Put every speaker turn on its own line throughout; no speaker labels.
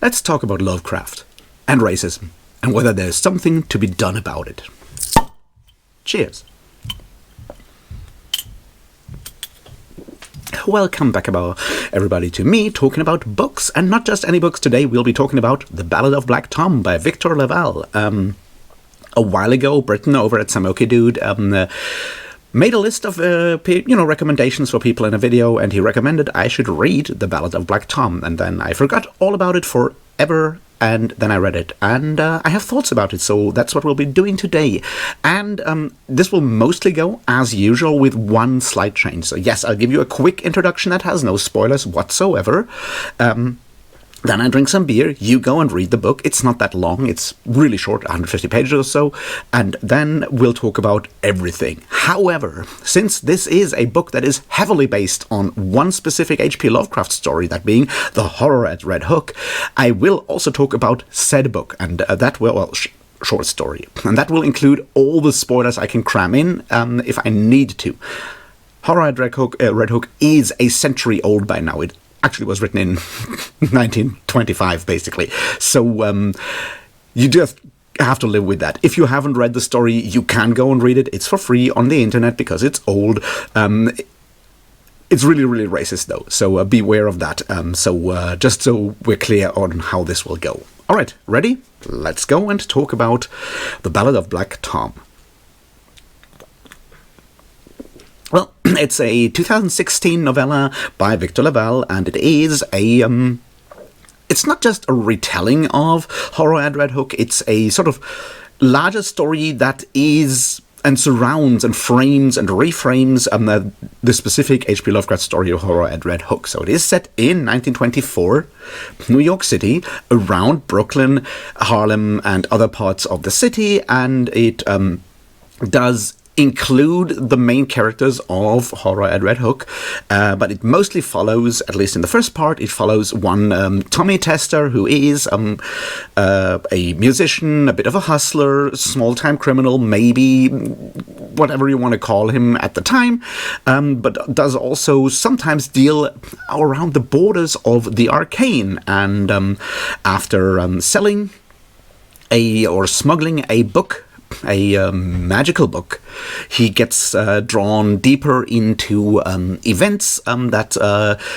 let's talk about Lovecraft and racism and whether there's something to be done about it. Cheers. Welcome back, everybody, to me talking about books, and not just any books. Today we'll be talking about The Ballad of Black Tom by Victor LaValle. A while ago, Britain over at Samoki Dude made a list of recommendations for people in a video, and he recommended I should read The Ballad of Black Tom, and then I forgot all about it forever. And then I read it, and I have thoughts about it, so that's what we'll be doing today. And this will mostly go, as usual, with one slight change. So yes, I'll give you a quick introduction that has no spoilers whatsoever. Then I drink some beer, you go and read the book. It's not that long, it's really short, 150 pages or so, and then we'll talk about everything. However, since this is a book that is heavily based on one specific H.P. Lovecraft story, that being The Horror at Red Hook, I will also talk about said book, and short story. And that will include all the spoilers I can cram in if I need to. Horror at Red Hook is a century old by now. It actually was written in 1925, basically. So you just have to live with that. If you haven't read the story, you can go and read it. It's for free on the internet because it's old. It's really, really racist, though. So beware of that. Just so we're clear on how this will go. All right, ready? Let's go and talk about The Ballad of Black Tom. Well, it's a 2016 novella by Victor LaValle, and it is a, it's not just a retelling of Horror at Red Hook, it's a sort of larger story that is, and surrounds and frames and reframes the specific H.P. Lovecraft story of Horror at Red Hook. So it is set in 1924, New York City, around Brooklyn, Harlem, and other parts of the city, and it does include the main characters of Horror at Red Hook, but it mostly follows, at least in the first part, it follows one Tommy Tester, who is a musician, a bit of a hustler, small-time criminal, maybe whatever you want to call him at the time, but does also sometimes deal around the borders of the arcane, and after selling or smuggling a book, a magical book, he gets drawn deeper into events that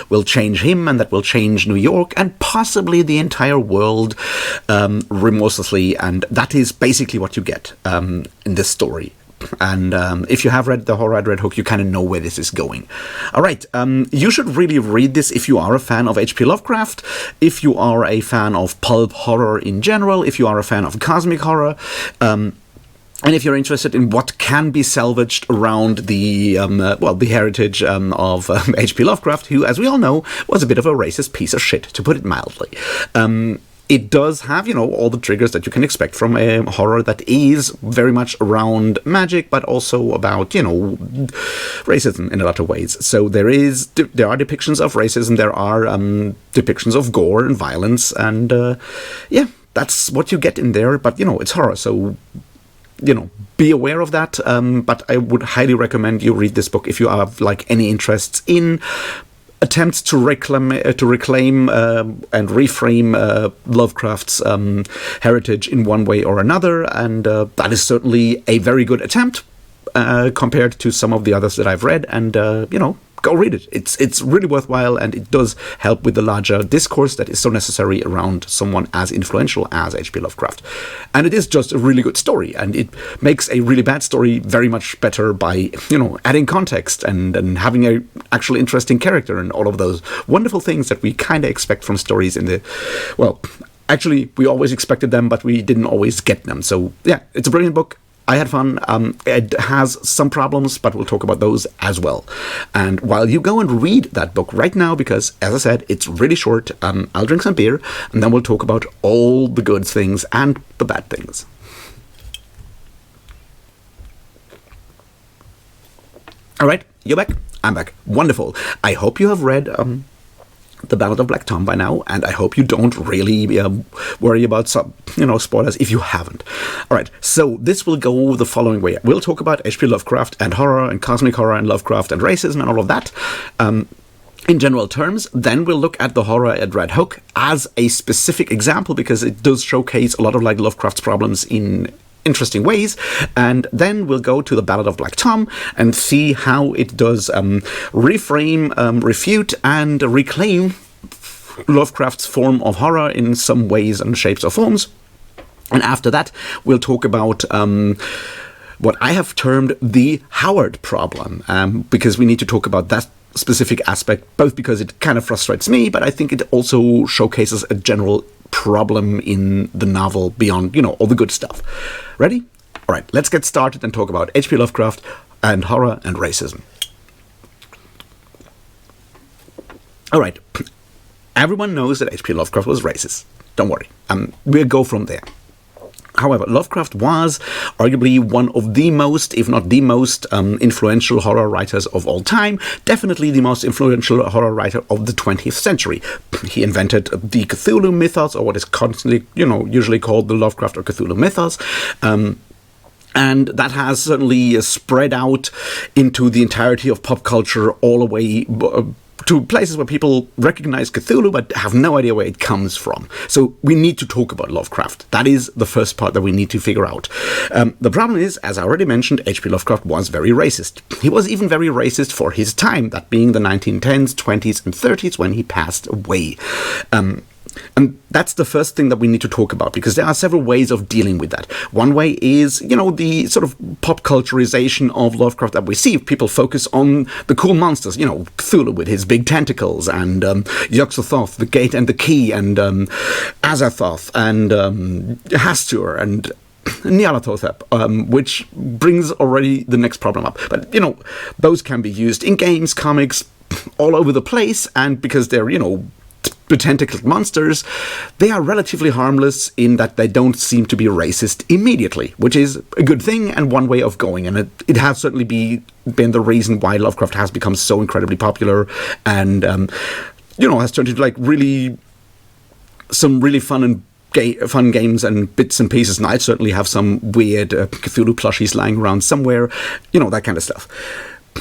will change him and that will change New York and possibly the entire world remorselessly, and that is basically what you get in this story. And if you have read The Horror at Red Hook, you kind of know where this is going. All right, you should really read this if you are a fan of H.P. Lovecraft, if you are a fan of pulp horror in general, if you are a fan of cosmic horror, and if you're interested in what can be salvaged around the heritage of H.P. Lovecraft, who, as we all know, was a bit of a racist piece of shit, to put it mildly. It does have, all the triggers that you can expect from a horror that is very much around magic, but also about, racism in a lot of ways. So there are depictions of racism, there are depictions of gore and violence, and that's what you get in there, but, it's horror, so be aware of that, but I would highly recommend you read this book if you have any interests in attempts to reclaim and reframe Lovecraft's heritage in one way or another, and that is certainly a very good attempt compared to some of the others that I've read, and go read it. It's really worthwhile, and it does help with the larger discourse that is so necessary around someone as influential as H.P. Lovecraft. And it is just a really good story, and it makes a really bad story very much better by, adding context and having a actual interesting character and all of those wonderful things that we kind of expect from stories actually, we always expected them, but we didn't always get them. So, yeah, it's a brilliant book. I had fun. It has some problems, but we'll talk about those as well. And while you go and read that book right now, because, as I said, it's really short, I'll drink some beer, and then we'll talk about all the good things and the bad things. All right, you're back. I'm back. Wonderful. I hope you have read The Ballad of Black Tom by now, and I hope you don't really worry about some, spoilers if you haven't. All right, so this will go the following way. We'll talk about H.P. Lovecraft and horror and cosmic horror and Lovecraft and racism and all of that. in general terms. Then we'll look at the horror at Red Hook as a specific example, because it does showcase a lot of like Lovecraft's problems in interesting ways. And then we'll go to the Ballad of Black Tom and see how it does reframe, refute, and reclaim Lovecraft's form of horror in some ways and shapes or forms. And after that, we'll talk about what I have termed the Howard problem, because we need to talk about that specific aspect, both because it kind of frustrates me, but I think it also showcases a general problem in the novel beyond, all the good stuff. Ready? All right, let's get started and talk about H.P. Lovecraft and horror and racism. All right, everyone knows that H.P. Lovecraft was racist. Don't worry, we'll go from there. However, Lovecraft was arguably one of the most, if not the most, influential horror writers of all time. Definitely the most influential horror writer of the 20th century. He invented the Cthulhu mythos, or what is constantly, usually called the Lovecraft or Cthulhu mythos. And that has certainly spread out into the entirety of pop culture, all the way to places where people recognize Cthulhu but have no idea where it comes from. So we need to talk about Lovecraft. That is the first part that we need to figure out. The problem is, as I already mentioned, H.P. Lovecraft was very racist. He was even very racist for his time, that being the 1910s, 20s, and 30s, when he passed away. And that's the first thing that we need to talk about, because there are several ways of dealing with that. One way is, the sort of pop culturization of Lovecraft that we see. People focus on the cool monsters, Cthulhu with his big tentacles, and Yog-Sothoth, the Gate and the Key, and Azathoth, and Hastur, and Nyarlathotep, which brings already the next problem up. But, those can be used in games, comics, all over the place, and because they're, the tentacled monsters, they are relatively harmless in that they don't seem to be racist immediately, which is a good thing and one way of going. And it has certainly been the reason why Lovecraft has become so incredibly popular, and has turned into like some really fun games and bits and pieces. And I certainly have some weird Cthulhu plushies lying around somewhere, that kind of stuff.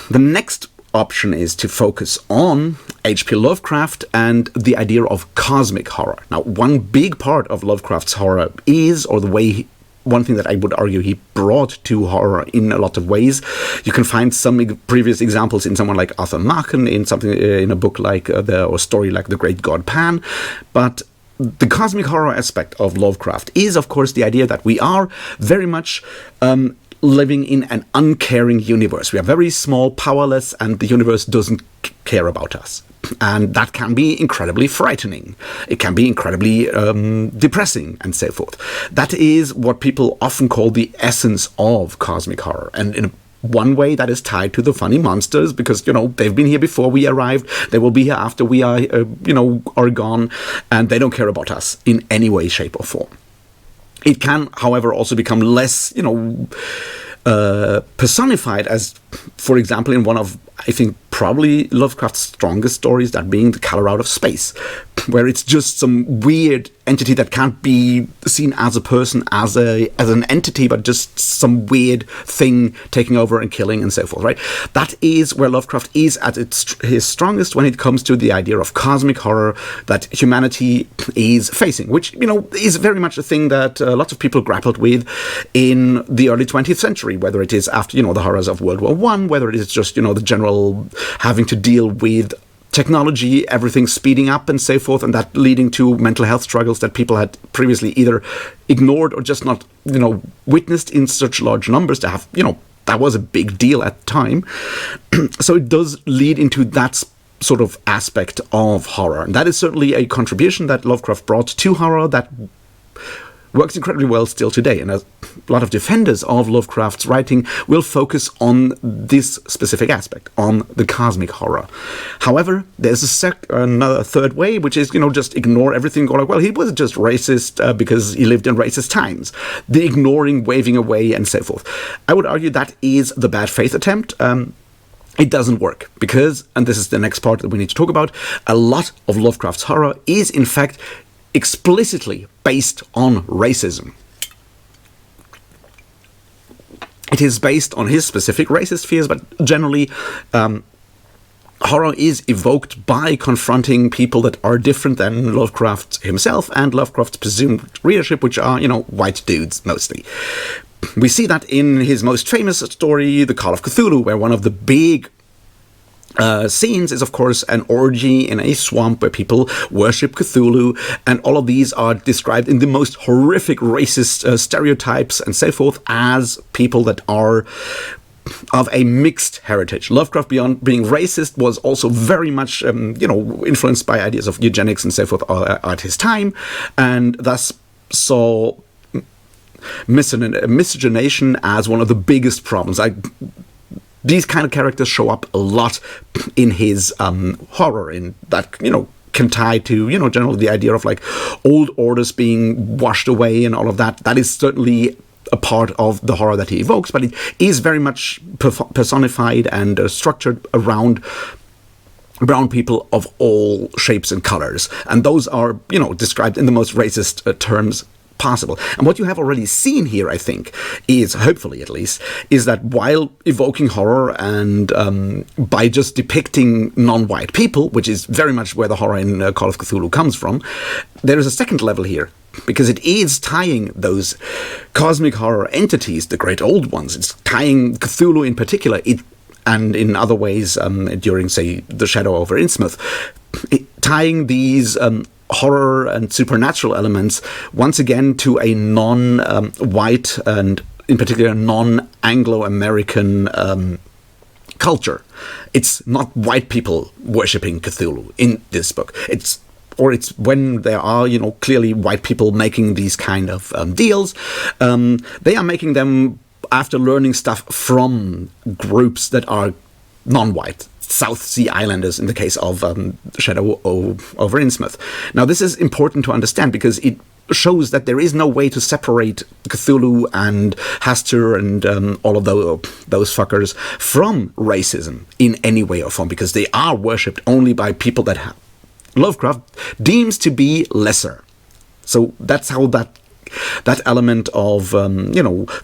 The next option is to focus on H.P. Lovecraft and the idea of cosmic horror. Now, one big part of Lovecraft's horror is, or the way one thing that I would argue he brought to horror in a lot of ways. You can find some previous examples in someone like Arthur Machen, in something in a book like or story like The Great God Pan. But the cosmic horror aspect of Lovecraft is, of course, the idea that we are very much living in an uncaring universe. We are very small, powerless, and the universe doesn't care about us. And that can be incredibly frightening. It can be incredibly depressing, and so forth. That is what people often call the essence of cosmic horror. And in one way, that is tied to the funny monsters, because, they've been here before we arrived. They will be here after we are, are gone, and they don't care about us in any way, shape, or form. It can, however, also become less, personified as, for example, in one of, I think, probably Lovecraft's strongest stories, that being The Color Out of Space, where it's just some weird entity that can't be seen as a person, as an entity, but just some weird thing taking over and killing and so forth, right? That is where Lovecraft is at his strongest when it comes to the idea of cosmic horror that humanity is facing, which, is very much a thing that lots of people grappled with in the early 20th century, whether it is after, the horrors of World War I, whether it is just, the general having to deal with technology, everything speeding up and so forth, and that leading to mental health struggles that people had previously either ignored or just not, witnessed in such large numbers to have, that was a big deal at the time. So it does lead into that sort of aspect of horror. And that is certainly a contribution that Lovecraft brought to horror that works incredibly well still today. And a lot of defenders of Lovecraft's writing will focus on this specific aspect, on the cosmic horror. However, there's another third way, which is, just ignore everything. Go like, well, he was just racist because he lived in racist times. The ignoring, waving away, and so forth. I would argue that is the bad faith attempt. It doesn't work because, and this is the next part that we need to talk about, a lot of Lovecraft's horror is, in fact, explicitly based on racism. It is based on his specific racist fears, but generally horror is evoked by confronting people that are different than Lovecraft himself and Lovecraft's presumed readership, which are, white dudes mostly. We see that in his most famous story, The Call of Cthulhu, where one of the big scenes is, of course, an orgy in a swamp where people worship Cthulhu, and all of these are described in the most horrific racist stereotypes and so forth as people that are of a mixed heritage. Lovecraft, beyond being racist, was also very much, influenced by ideas of eugenics and so forth at his time, and thus saw miscegenation as one of the biggest problems. These kind of characters show up a lot in his horror, in that, can tie to, generally the idea of like old orders being washed away and all of that. That is certainly a part of the horror that he evokes, but it is very much personified and structured around brown people of all shapes and colors. And those are, described in the most racist terms possible. And what you have already seen here, I think, is, hopefully at least, is that while evoking horror and by just depicting non-white people, which is very much where the horror in Call of Cthulhu comes from, there is a second level here, because it is tying those cosmic horror entities, the great old ones. It's tying Cthulhu in particular, and in other ways during, say, The Shadow over Innsmouth, tying these horror and supernatural elements once again to a non-white and in particular non-Anglo-American culture. It's not white people worshipping Cthulhu in this book. It's when there are, clearly white people making these kind of deals, they are making them after learning stuff from groups that are non-white. South Sea Islanders in the case of Shadow over Innsmouth. Now, this is important to understand because it shows that there is no way to separate Cthulhu and Hastur and all of those fuckers from racism in any way or form, because they are worshipped only by people that Lovecraft deems to be lesser. So that's how that element of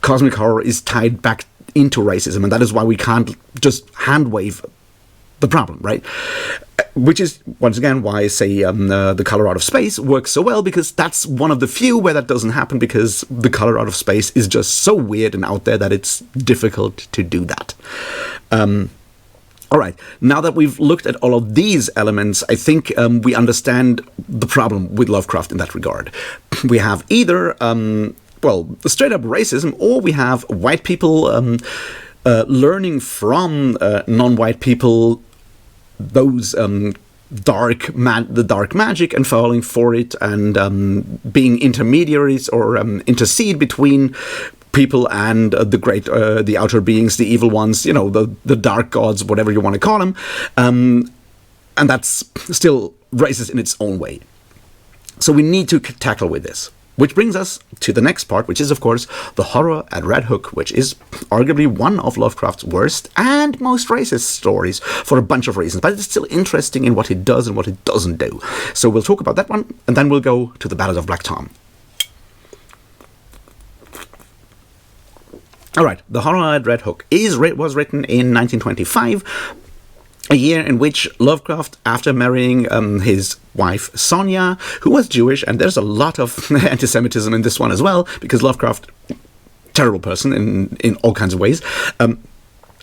cosmic horror is tied back into racism, and that is why we can't just hand wave the problem, right? Which is, once again, why, say, The Color Out of Space works so well, because that's one of the few where that doesn't happen, because The Color Out of Space is just so weird and out there that it's difficult to do that. All right, now that we've looked at all of these elements, I think we understand the problem with Lovecraft in that regard. We have either, straight up racism, or we have white people learning from non-white people those dark magic and falling for it, and being intermediaries or intercede between people and the outer beings, the evil ones, the dark gods, whatever you want to call them, and that's still racist in its own way. So we need to tackle with this. Which brings us to the next part, which is, of course, the horror at Red Hook, which is arguably one of Lovecraft's worst and most racist stories for a bunch of reasons. But it's still interesting in what it does and what it doesn't do. So we'll talk about that one, and then we'll go to the Ballad of Black Tom. All right, the horror at Red Hook was written in 1925, a year in which Lovecraft, after marrying his wife Sonia, who was Jewish, and there's a lot of anti-Semitism in this one as well, because Lovecraft, terrible person in all kinds of ways,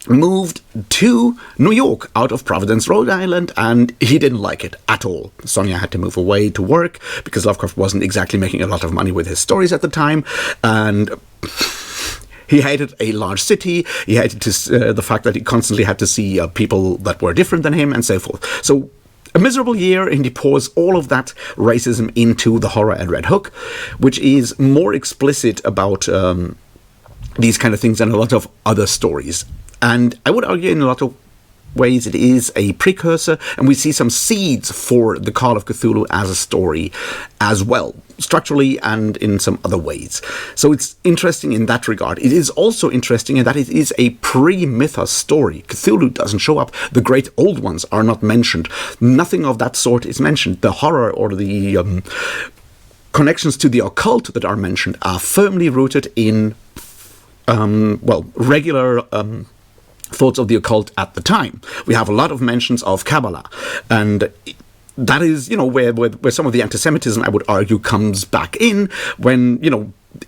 moved to New York out of Providence, Rhode Island, and he didn't like it at all. Sonia had to move away to work because Lovecraft wasn't exactly making a lot of money with his stories at the time, and he hated a large city. He hated the fact that he constantly had to see people that were different than him and so forth. So a miserable year, and he pours all of that racism into the horror at Red Hook, which is more explicit about these kind of things than a lot of other stories. And I would argue in a lot of ways it is a precursor, and we see some seeds for the Call of Cthulhu as a story as well, structurally and in some other ways. So it's interesting in that regard. It is also interesting in that it is a pre-mythos story. Cthulhu doesn't show up. The great old ones are not mentioned. Nothing of that sort is mentioned. The horror or the connections to the occult that are mentioned are firmly rooted in regular thoughts of the occult at the time. We have a lot of mentions of Kabbalah, and that is, where some of the anti-Semitism, I would argue, comes back in when,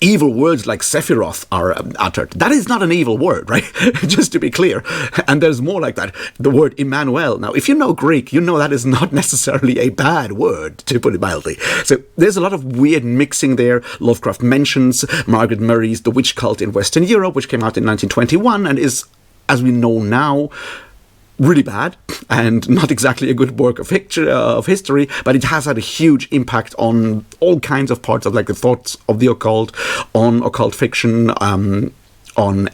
evil words like Sephiroth are uttered. That is not an evil word, right? Just to be clear. And there's more like that. The word Emmanuel. Now, if you know Greek, you know that is not necessarily a bad word, to put it mildly. So there's a lot of weird mixing there. Lovecraft mentions Margaret Murray's The Witch Cult in Western Europe, which came out in 1921 and is, as we know now, really bad and not exactly a good work of history, but it has had a huge impact on all kinds of parts of the thoughts of the occult, on occult fiction, on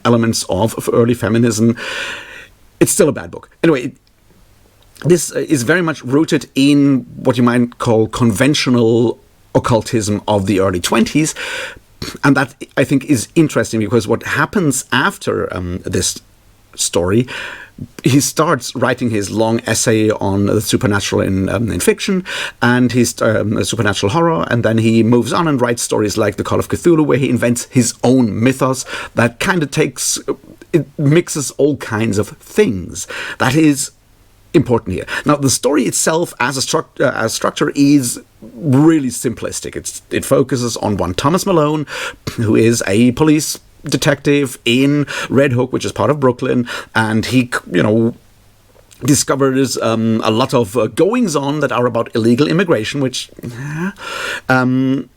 elements of early feminism. It's still a bad book. Anyway, this is very much rooted in what you might call conventional occultism of the early 20s, and that, I think, is interesting because what happens after this story, he starts writing his long essay on the supernatural in fiction, and his supernatural horror, and then he moves on and writes stories like The Call of Cthulhu, where he invents his own mythos that kind of mixes all kinds of things. That is important here. Now, the story itself as structure is really simplistic. It focuses on one Thomas Malone, who is a police detective in Red Hook, which is part of Brooklyn, and he, discovers a lot of goings on that are about illegal immigration, which, and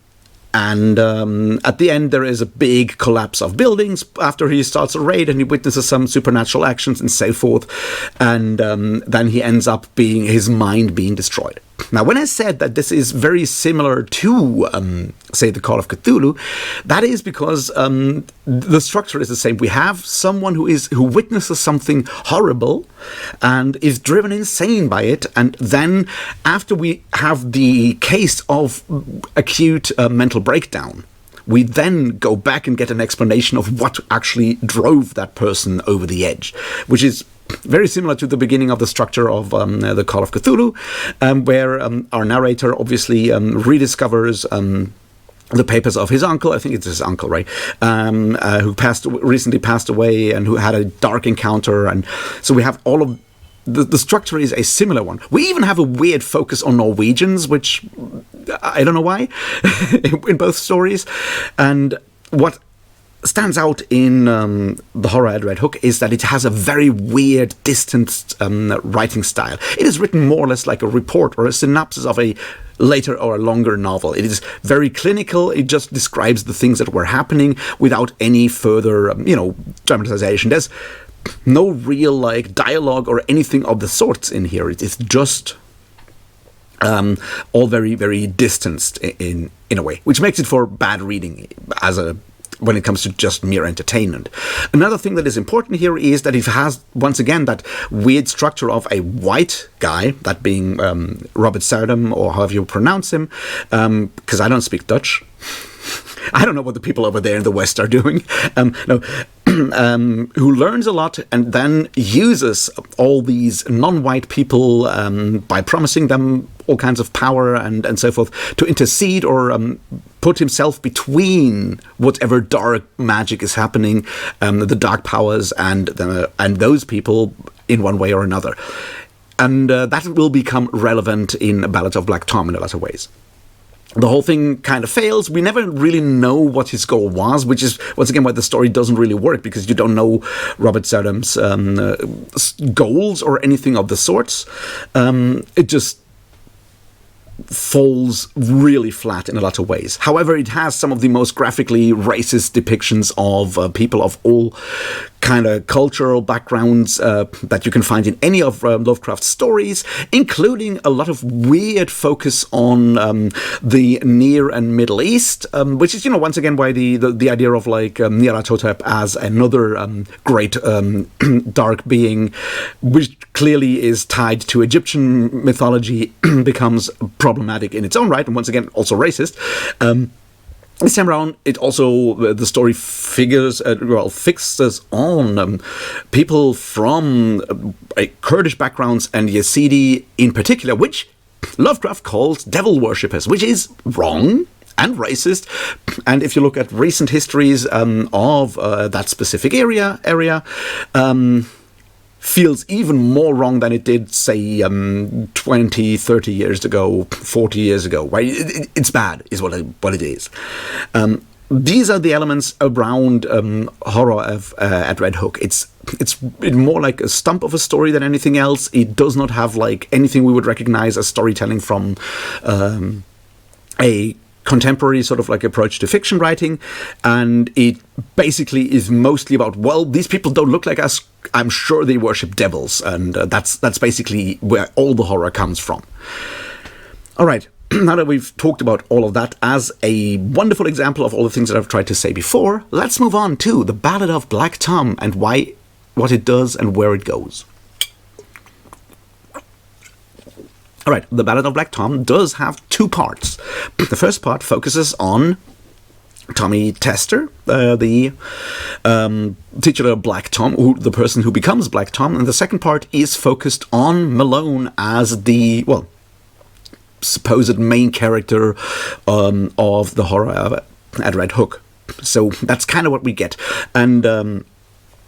at the end there is a big collapse of buildings after he starts a raid, and he witnesses some supernatural actions and so forth, and then he ends up his mind being destroyed. Now, when I said that this is very similar to, say, The Call of Cthulhu, that is because the structure is the same. We have someone who witnesses something horrible and is driven insane by it, and then after we have the case of acute mental breakdown, we then go back and get an explanation of what actually drove that person over the edge, which is very similar to the beginning of the structure of The Call of Cthulhu, where our narrator obviously rediscovers the papers of his uncle. I think it's his uncle, right? Who recently passed away and who had a dark encounter. And so we have all of the structure is a similar one. We even have a weird focus on Norwegians, which I don't know why, in both stories. And what stands out in The Horror at Red Hook is that it has a very weird, distanced writing style. It is written more or less like a report or a synopsis of a later or a longer novel. It is very clinical. It just describes the things that were happening without any further, dramatization. There's no real dialogue or anything of the sorts in here. It is just all very, very distanced in a way, which makes it for bad reading when it comes to just mere entertainment. Another thing that is important here is that it has, once again, that weird structure of a white guy, that being Robert Sardam, or however you pronounce him, because I don't speak Dutch. I don't know what the people over there in the West are doing. Who learns a lot and then uses all these non-white people by promising them all kinds of power and so forth to intercede or put himself between whatever dark magic is happening, the dark powers and those people in one way or another. And that will become relevant in Ballad of Black Tom in a lot of ways. The whole thing kind of fails. We never really know what his goal was, which is, once again, why the story doesn't really work, because you don't know Robert Sardam's goals or anything of the sorts. It just falls really flat in a lot of ways. However, it has some of the most graphically racist depictions of people of all kind of cultural backgrounds that you can find in any of Lovecraft's stories, including a lot of weird focus on the Near and Middle East, which is, once again, why the idea of Nyarlathotep as another great dark being, which clearly is tied to Egyptian mythology, becomes problematic in its own right, and once again also racist. This time around, it also, the story fixes on people from Kurdish backgrounds and Yazidi in particular, which Lovecraft calls devil worshippers, which is wrong and racist. And if you look at recent histories of that specific area, feels even more wrong than it did, say, 20, 30 years ago, 40 years ago. Right? It's bad, is what it is. These are the elements around horror at Red Hook. It's more like a stump of a story than anything else. It does not have like anything we would recognize as storytelling from a contemporary sort of like approach to fiction writing, and it basically is mostly about, well, these people don't look like us, I'm sure they worship devils, and that's basically where all the horror comes from. All right. Now that we've talked about all of that as a wonderful example of all the things that I've tried to say before, let's move on to the Ballad of Black Tom and what it does and where it goes. All right, the Ballad of Black Tom does have two parts. The first part focuses on Tommy Tester, the titular Black Tom, the person who becomes Black Tom, and the second part is focused on Malone as the, supposed main character of the horror at Red Hook. So that's kind of what we get. And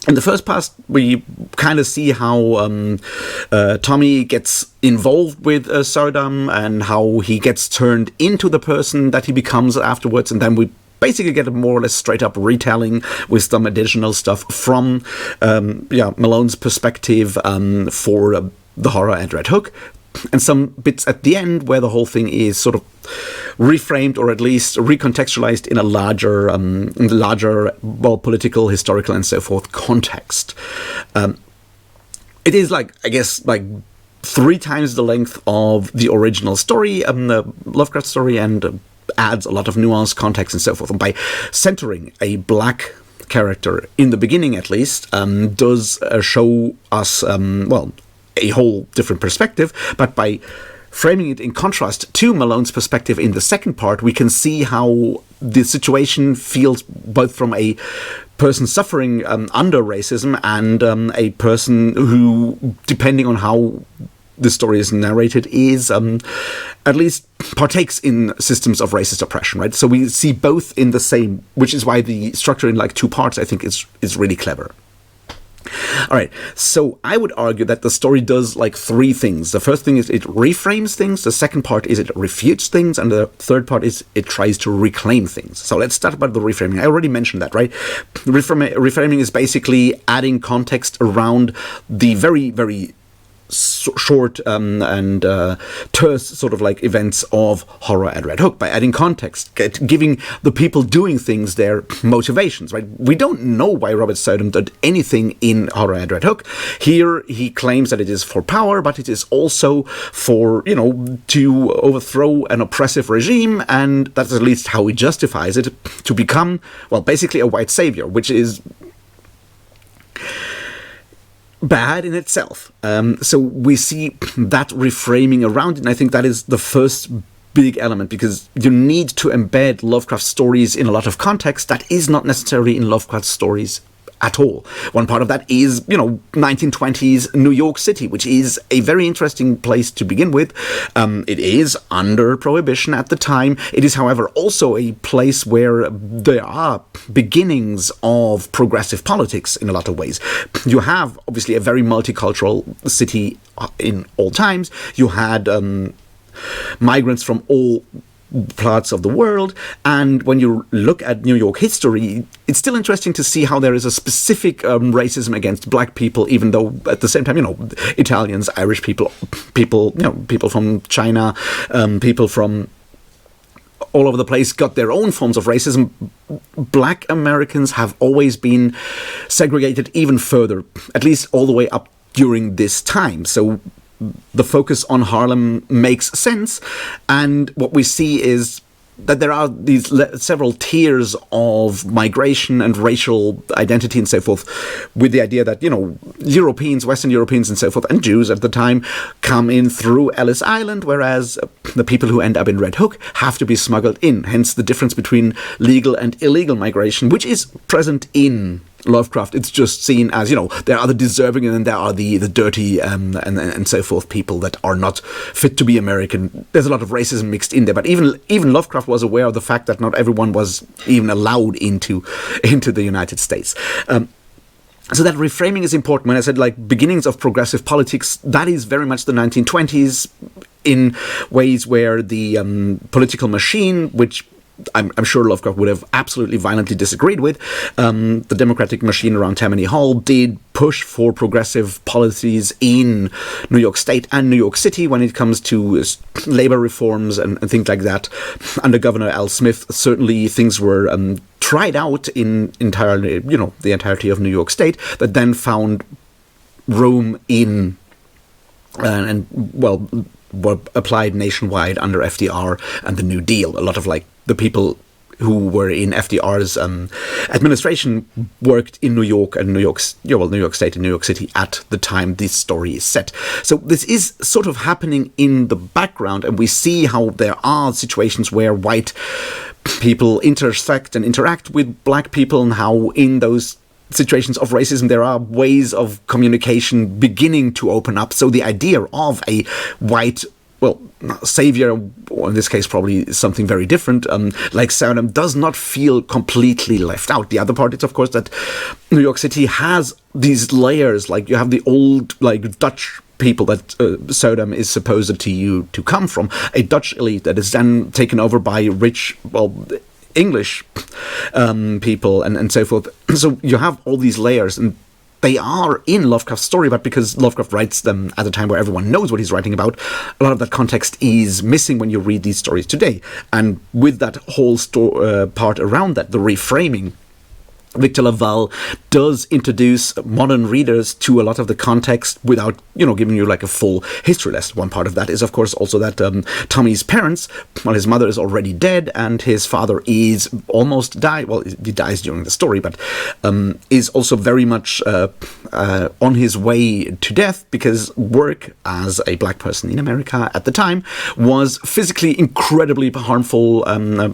in the first part, we kind of see how Tommy gets involved with Sodom and how he gets turned into the person that he becomes afterwards. And then we basically get a more or less straight up retelling with some additional stuff from Malone's perspective for the horror at Red Hook. And some bits at the end where the whole thing is sort of reframed or at least recontextualized in a larger, political, historical, and so forth context. It is like 3 times the length of the original story, the Lovecraft story, and adds a lot of nuance, context, and so forth. And by centering a black character in the beginning, at least, does show us, a whole different perspective, but by framing it in contrast to Malone's perspective in the second part, we can see how the situation feels both from a person suffering under racism and a person who, depending on how the story is narrated, is at least partakes in systems of racist oppression, right? So we see both in the same, which is why the structure in like 2 parts, I think, is really clever. All right, so I would argue that the story does like 3 things. The first thing is it reframes things, the second part is it refutes things, and the third part is it tries to reclaim things. So let's start about the reframing. I already mentioned that, right? Reframing is basically adding context around the very, very short and terse sort of like events of horror at Red Hook by adding context, giving the people doing things their motivations, right? We don't know why Robert Sodom did anything in horror at Red Hook. Here he claims that it is for power, but it is also for, to overthrow an oppressive regime, and that's at least how he justifies it, to become, basically a white savior, which is bad in itself. So we see that reframing around it, and I think that is the first big element, because you need to embed Lovecraft stories in a lot of context that is not necessarily in Lovecraft stories at all. One part of that is, 1920s New York City, which is a very interesting place to begin with. It is under Prohibition at the time. It is, however, also a place where there are beginnings of progressive politics in a lot of ways. You have, obviously, a very multicultural city in all times. You had migrants from all parts of the world, and when you look at New York history, it's still interesting to see how there is a specific racism against black people, even though at the same time, Italians, Irish people from China, people from all over the place got their own forms of racism. Black Americans have always been segregated even further, at least all the way up during this time. So the focus on Harlem makes sense, and what we see is that there are these several tiers of migration and racial identity and so forth, with the idea that, Europeans, Western Europeans and so forth, and Jews at the time come in through Ellis Island, whereas the people who end up in Red Hook have to be smuggled in, hence the difference between legal and illegal migration, which is present in Lovecraft. It's just seen as, there are the deserving and then there are the dirty and so forth people that are not fit to be American. There's a lot of racism mixed in there, but even Lovecraft was aware of the fact that not everyone was even allowed into the United States. So that reframing is important. When I said like beginnings of progressive politics, that is very much the 1920s in ways where the political machine, which I'm sure Lovecraft would have absolutely violently disagreed with, the democratic machine around Tammany Hall did push for progressive policies in New York State and New York City when it comes to labor reforms and things like that. Under Governor Al Smith, certainly things were tried out in entirely, the entirety of New York State, that then found room in were applied nationwide under FDR and the New Deal. A lot of the people who were in FDR's administration worked in New York and New York State and New York City at the time this story is set. So this is sort of happening in the background, and we see how there are situations where white people intersect and interact with black people, and how in those situations of racism there are ways of communication beginning to open up. So the idea of a white savior, or in this case probably something very different, like Salem, does not feel completely left out. The other part is, of course, that New York City has these layers. Like you have the old Dutch people that Sodom is supposed to come from, a Dutch elite that is then taken over by rich, English people and so forth. So you have all these layers, and they are in Lovecraft's story, but because Lovecraft writes them at a time where everyone knows what he's writing about, a lot of that context is missing when you read these stories today. And with that whole part around that, the reframing, Victor LaValle does introduce modern readers to a lot of the context without, giving you like a full history lesson. One part of that is, of course, also that Tommy's parents, his mother is already dead and his father is almost died. Well, he dies during the story, but is also very much on his way to death, because work as a black person in America at the time was physically incredibly harmful,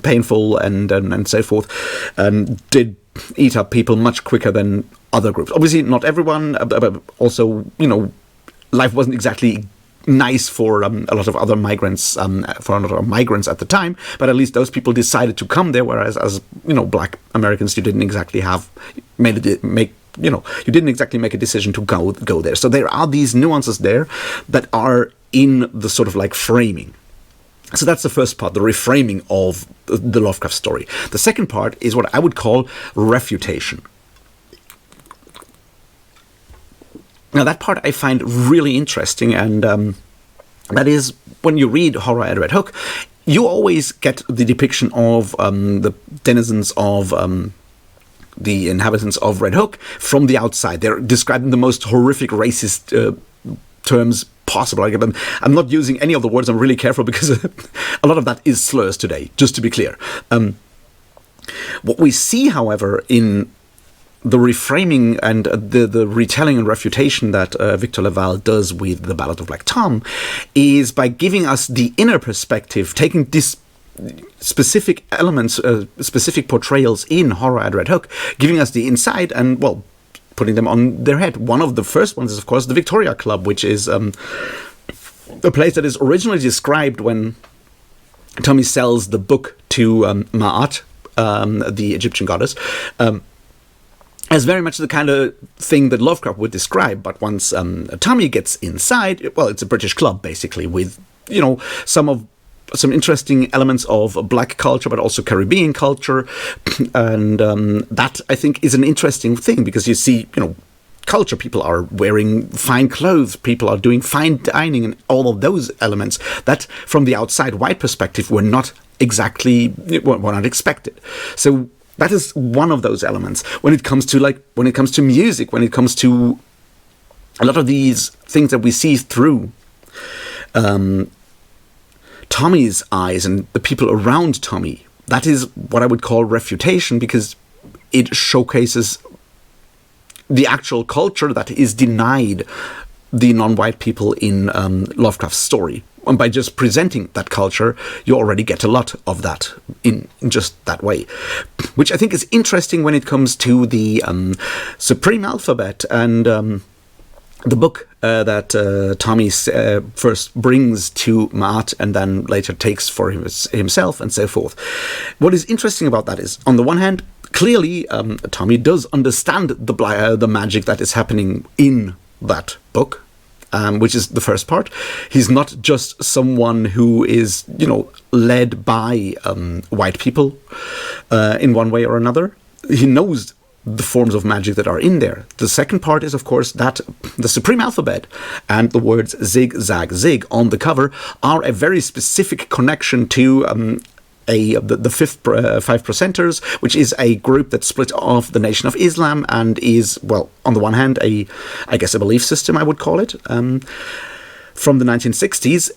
painful, and so forth, and did eat up people much quicker than other groups. Obviously, not everyone, but also, life wasn't exactly nice for a lot of other migrants, at the time, but at least those people decided to come there, whereas as, black Americans, you didn't exactly you didn't exactly make a decision to go there. So there are these nuances there that are in the sort of framing. So that's the first part, the reframing of the Lovecraft story. The second part is what I would call refutation. Now, that part I find really interesting, and that is when you read Horror at Red Hook, you always get the depiction of the denizens of the inhabitants of Red Hook from the outside. They're described in the most horrific racist terms possible. I'm not using any of the words. I'm really careful because a lot of that is slurs today, just to be clear. What we see, however, in the reframing and the retelling and refutation that Victor LaValle does with the Ballad of Black Tom is by giving us the inner perspective, taking this specific elements, specific portrayals in Horror at Red Hook, giving us the inside and, putting them on their head. One of the first ones is, of course, the Victoria Club, which is a place that is originally described when Tommy sells the book to Ma'at, the Egyptian goddess, as very much the kind of thing that Lovecraft would describe. But once Tommy gets inside, it's a British club, basically, with, some interesting elements of black culture, but also Caribbean culture. And that, I think, is an interesting thing, because you see, culture, people are wearing fine clothes, people are doing fine dining, and all of those elements that, from the outside white perspective, were not expected. So that is one of those elements. When it comes to music, when it comes to a lot of these things that we see through Tommy's eyes and the people around Tommy, that is what I would call refutation, because it showcases the actual culture that is denied the non-white people in Lovecraft's story. And by just presenting that culture, you already get a lot of that in just that way. Which I think is interesting when it comes to the Supreme Alphabet and the book that Tommy first brings to Maat and then later takes for himself and so forth. What is interesting about that is, on the one hand, clearly, Tommy does understand the magic that is happening in that book, which is the first part. He's not just someone who is, led by white people in one way or another. He knows the forms of magic that are in there. The second part is, of course, that the Supreme Alphabet and the words zig, zag, zig on the cover are a very specific connection to the Five Percenters, which is a group that split off the Nation of Islam and is, well, on the one hand, a belief system, I would call it, from the 1960s,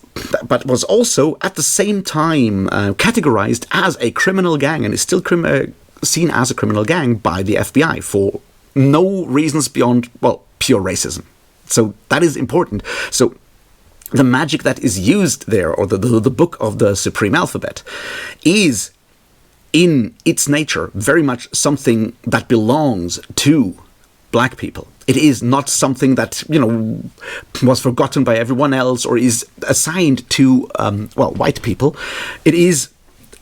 but was also at the same time categorized as a criminal gang, and is still seen as a criminal gang by the FBI for no reasons beyond, well, pure racism. So that is important. So the magic that is used there, or the book of the Supreme Alphabet, is in its nature very much something that belongs to black people. It is not something that, was forgotten by everyone else or is assigned to, white people. It is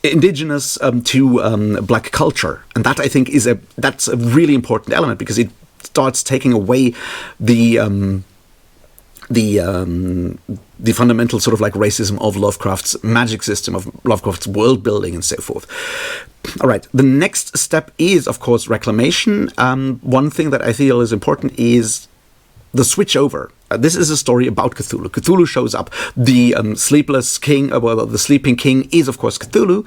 indigenous to black culture, and that, I think, that's a really important element, because it starts taking away the fundamental sort of like racism of Lovecraft's magic system, of Lovecraft's world building, and so forth. All right, the next step is, of course, Reclamation. One thing that I feel is important is the switch over. This is a story about Cthulhu. Cthulhu shows up. The sleepless king, the sleeping king is, of course, Cthulhu.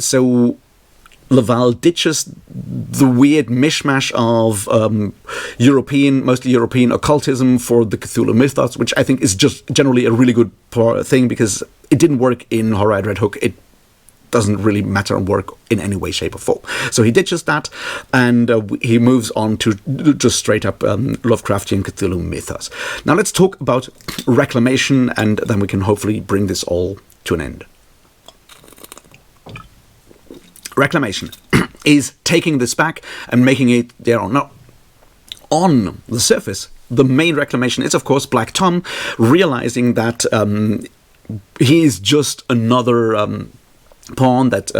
So LaValle ditches the weird mishmash of mostly European occultism for the Cthulhu mythos, which I think is just generally a really good thing, because it didn't work in Horror-Eyed Red Hook. It doesn't really matter and work in any way, shape, or form. So he ditches that, and he moves on to just straight up Lovecraftian Cthulhu mythos. Now let's talk about Reclamation, and then we can hopefully bring this all to an end. Reclamation is taking this back and making it their own. Now, on the surface, the main Reclamation is, of course, Black Tom, realizing that he is just another pawn, that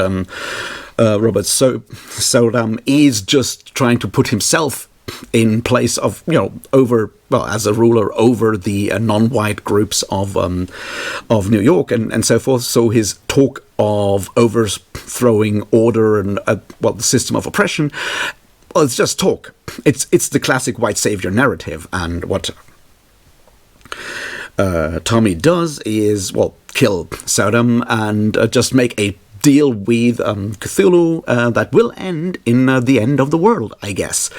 Robert Sodam is just trying to put himself in place of, as a ruler over the non-white groups of New York and so forth. So his talk of overthrowing order and the system of oppression, well, it's just talk. It's the classic white savior narrative, and what Tommy does is, kill Sodom and just make a deal with Cthulhu that will end in the end of the world, I guess.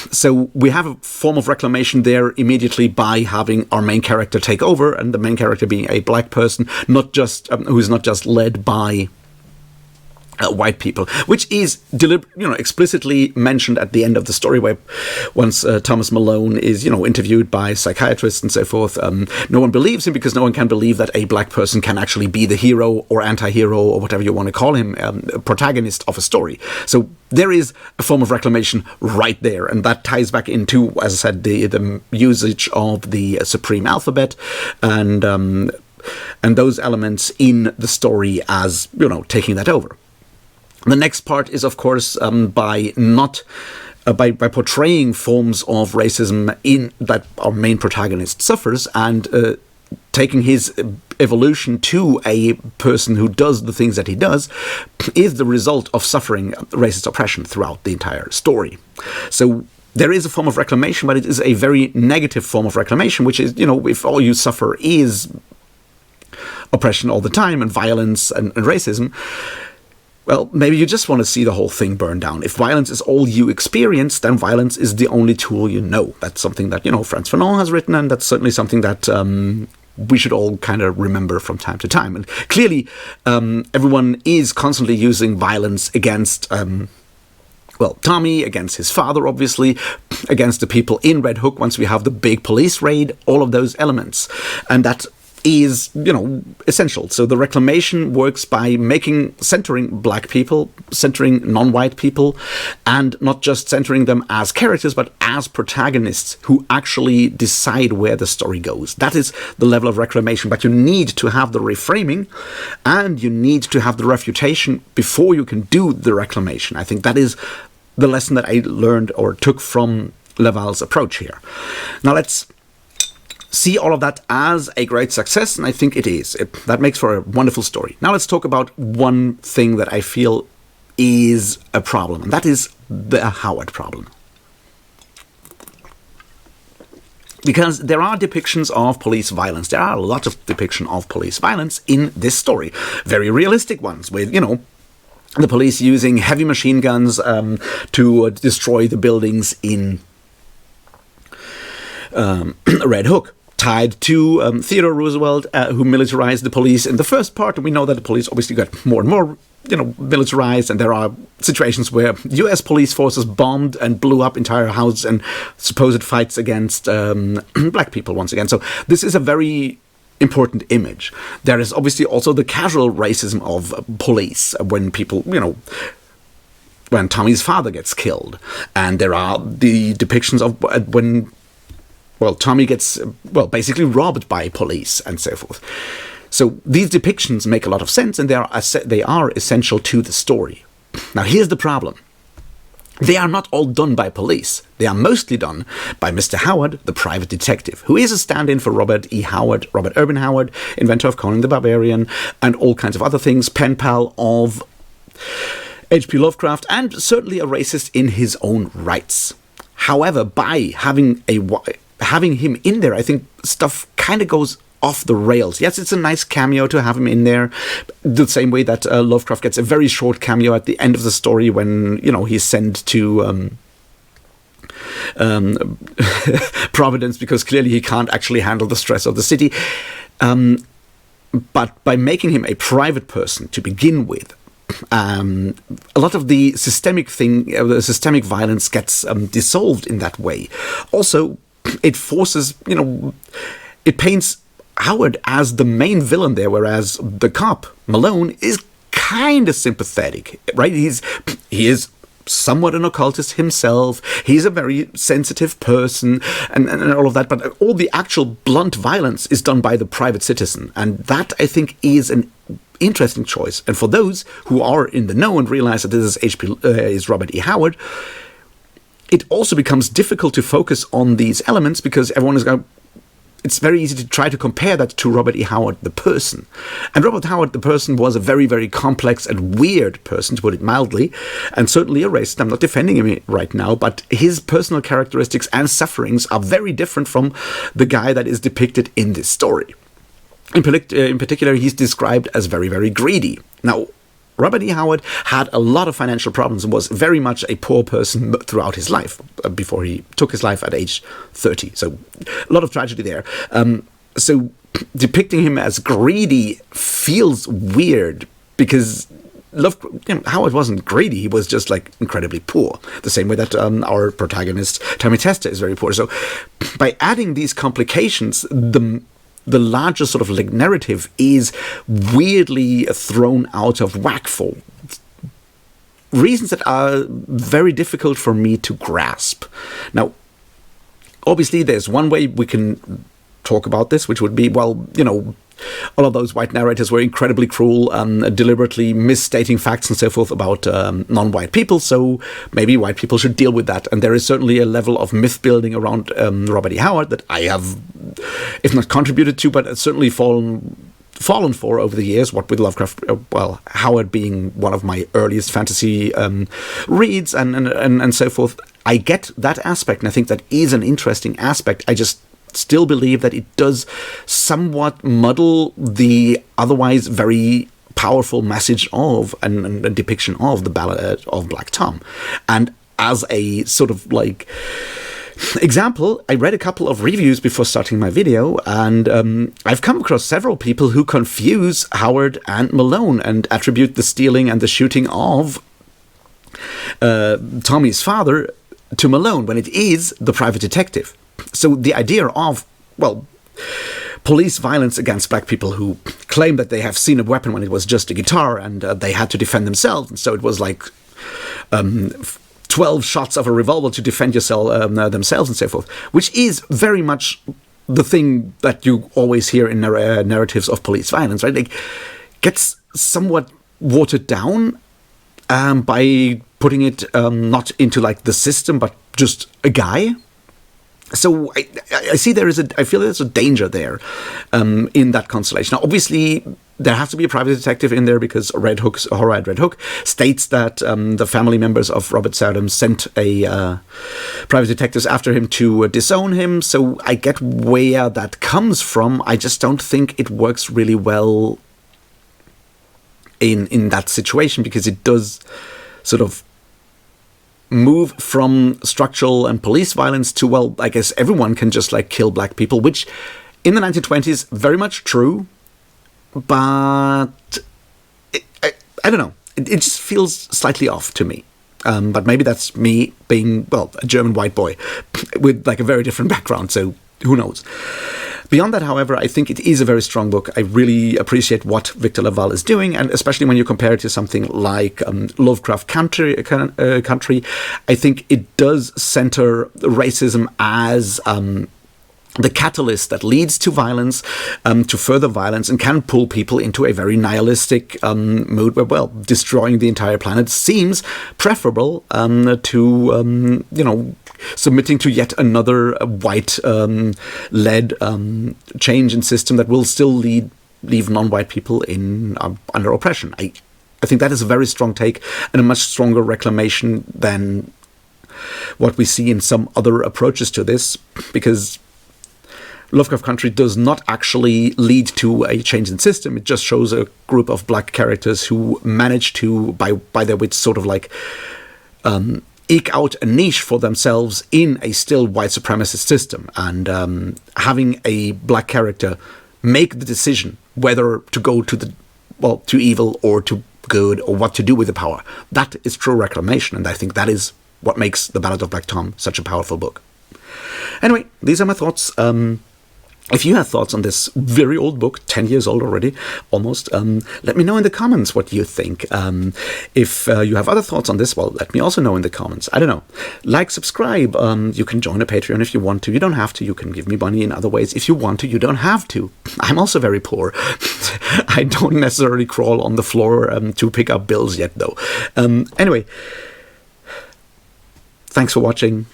So we have a form of Reclamation there immediately by having our main character take over, and the main character being a black person, not just who's not just led by white people, which is explicitly mentioned at the end of the story, where once Thomas Malone is interviewed by psychiatrists and so forth, no one believes him, because no one can believe that a black person can actually be the hero or anti-hero or whatever you want to call him, protagonist of a story. So there is a form of Reclamation right there, and that ties back into, as I said, the usage of the Supreme Alphabet and those elements in the story as taking that over. The next part is, of course, by portraying forms of racism in that our main protagonist suffers, and taking his evolution to a person who does the things that he does is the result of suffering racist oppression throughout the entire story. So there is a form of Reclamation, but it is a very negative form of Reclamation, which is, if all you suffer is oppression all the time and violence and racism, well, maybe you just want to see the whole thing burn down. If violence is all you experience, then violence is the only tool you know. That's something that, Frantz Fanon has written, and that's certainly something that we should all kind of remember from time to time. And clearly, everyone is constantly using violence against, Tommy, against his father, obviously, against the people in Red Hook once we have the big police raid, all of those elements. And that is, essential. So the Reclamation works by centering black people, centering non-white people, and not just centering them as characters, but as protagonists who actually decide where the story goes. That is the level of Reclamation. But you need to have the reframing, and you need to have the refutation before you can do the Reclamation. I think that is the lesson that I learned or took from LaValle's approach here. Now let's see all of that as a great success, and I think it is. That makes for a wonderful story. Now let's talk about one thing that I feel is a problem, and that is the Howard problem. Because there are depictions of police violence. There are a lot of depiction of police violence in this story. Very realistic ones with, the police using heavy machine guns to destroy the buildings in Red Hook, tied to Theodore Roosevelt, who militarized the police in the first part. And we know that the police obviously got more and more, militarized, and there are situations where U.S. police forces bombed and blew up entire houses and supposed fights against black people once again. So this is a very important image. There is obviously also the casual racism of police when people, when Tommy's father gets killed, and there are the depictions of when Tommy gets, basically robbed by police and so forth. So these depictions make a lot of sense, and they are essential to the story. Now here's the problem. They are not all done by police. They are mostly done by Mr. Howard, the private detective, who is a stand-in for Robert Urban Howard, inventor of Conan the Barbarian, and all kinds of other things, pen pal of H.P. Lovecraft, and certainly a racist in his own rights. However, by having him in there, I think stuff kind of goes off the rails. Yes, it's a nice cameo to have him in there, the same way that Lovecraft gets a very short cameo at the end of the story when, he's sent to Providence because clearly he can't actually handle the stress of the city. But by making him a private person to begin with, a lot of the systemic violence gets dissolved in that way. Also, it forces, it paints Howard as the main villain there, whereas the cop, Malone, is kind of sympathetic, right? He is somewhat an occultist himself. He's a very sensitive person and all of that, but all the actual blunt violence is done by the private citizen, and that, I think, is an interesting choice. And for those who are in the know and realize that this is Robert E. Howard, it also becomes difficult to focus on these elements because everyone is going. It's very easy to try to compare that to Robert E. Howard, the person. And Robert Howard, the person, was a very, very complex and weird person, to put it mildly, and certainly a racist. I'm not defending him right now, but his personal characteristics and sufferings are very different from the guy that is depicted in this story. In particular, he's described as very, very greedy. Now, Robert E. Howard had a lot of financial problems and was very much a poor person throughout his life, before he took his life at age 30. So a lot of tragedy there. So depicting him as greedy feels weird because Howard wasn't greedy. He was just incredibly poor. The same way that our protagonist, Tommy Tester, is very poor. So by adding these complications, the larger sort of narrative is weirdly thrown out of whack for reasons that are very difficult for me to grasp. Now, obviously, there's one way we can talk about this, which would be, all of those white narrators were incredibly cruel and deliberately misstating facts and so forth about non-white people, so maybe white people should deal with that. And there is certainly a level of myth-building around Robert E. Howard that I have, if not contributed to, but certainly fallen for over the years, what with Lovecraft, Howard being one of my earliest fantasy reads and so forth. I get that aspect, and I think that is an interesting aspect. I just still believe that it does somewhat muddle the otherwise very powerful message of and depiction of the Ballad of Black Tom. And as a sort of example, I read a couple of reviews before starting my video, and I've come across several people who confuse Howard and Malone and attribute the stealing and the shooting of Tommy's father to Malone when it is the private detective. So the idea of, police violence against black people who claim that they have seen a weapon when it was just a guitar, and they had to defend themselves. And so it was like 12 shots of a revolver to defend yourself themselves and so forth, which is very much the thing that you always hear in narratives of police violence, right? Like, gets somewhat watered down by putting it not into like the system, but just a guy. So I see I feel there's a danger there in that constellation. Now, obviously, there has to be a private detective in there because Horror Red Hook states that the family members of Robert Southem sent a private detectives after him to disown him. So I get where that comes from. I just don't think it works really well in that situation, because it does sort of move from structural and police violence to, well, I guess everyone can just like kill black people, which in the 1920s, very much true, but I don't know. It just feels slightly off to me. But maybe that's me being, well, a German white boy with like a very different background, so who knows. Beyond that, however, I think it is a very strong book. I really appreciate what Victor LaValle is doing, and especially when you compare it to something like Lovecraft Country, I think it does center racism as the catalyst that leads to violence, to further violence, and can pull people into a very nihilistic mood where, well, destroying the entire planet seems preferable to, submitting to yet another white-led change in system that will still leave non-white people in under oppression. I think that is a very strong take and a much stronger reclamation than what we see in some other approaches to this, because Lovecraft Country does not actually lead to a change in system. It just shows a group of black characters who manage to, by their wits, sort of like eke out a niche for themselves in a still white supremacist system. And having a black character make the decision whether to go to evil or to good, or what to do with the power, that is true reclamation. And I think that is what makes The Ballad of Black Tom such a powerful book. Anyway, these are my thoughts. If you have thoughts on this very old book, 10 years old already, almost, let me know in the comments what you think. If you have other thoughts on this, well, let me also know in the comments. I don't know. Like, subscribe. You can join a Patreon if you want to. You don't have to. You can give me money in other ways. If you want to, you don't have to. I'm also very poor. I don't necessarily crawl on the floor to pick up bills yet, though. Anyway, thanks for watching.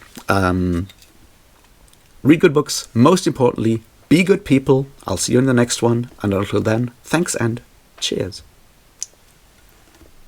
Read good books. Most importantly, be good people. I'll see you in the next one. And until then, thanks and cheers.